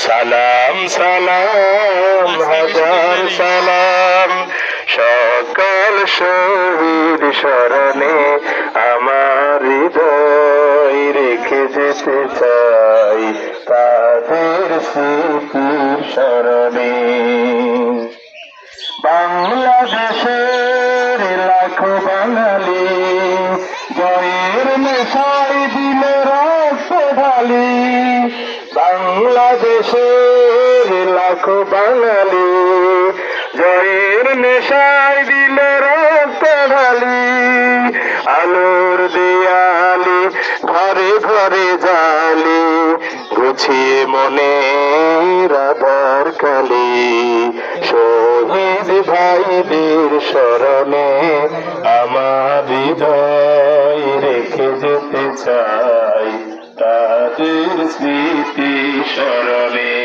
সালাম সালাম হাজার সালাম সকল শহীদ স্মরণে আমার হৃদয় রেখে যেতে চাই তাদের স্মৃতির স্মরণে। বাংলাদেশের লাখো বাঙালি জয়ের নেশায় দিলে রক্ত ঢালি। বাংলাদেশের লাখো বাঙালি জয়ের নেশায় দিলে রক্ত ঢালি। আলোর দেয়ালি ঘরে ঘরে জালি গুছিয়ে মনে রাধার কালি। শহীদ ভাইদের স্মরণে আমার হৃদয় রেখে যেতে চাই তাদের স্মৃতি স্মরণে।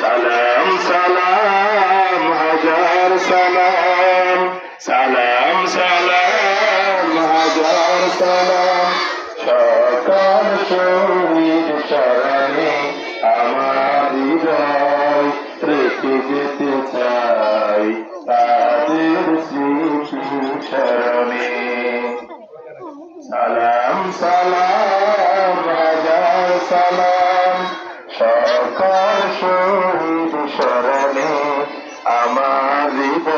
সালাম সালাম হাজার সালাম সালাম সালাম হাজার সালাম সকল শহীদ স্মরণে আমার হৃদয় রেখে যেতে চাই তাদের স্মৃতি স্মরণে। সালাম সালাম হাজার সালাম সকল শহীদ স্মরণে আমার হৃদয়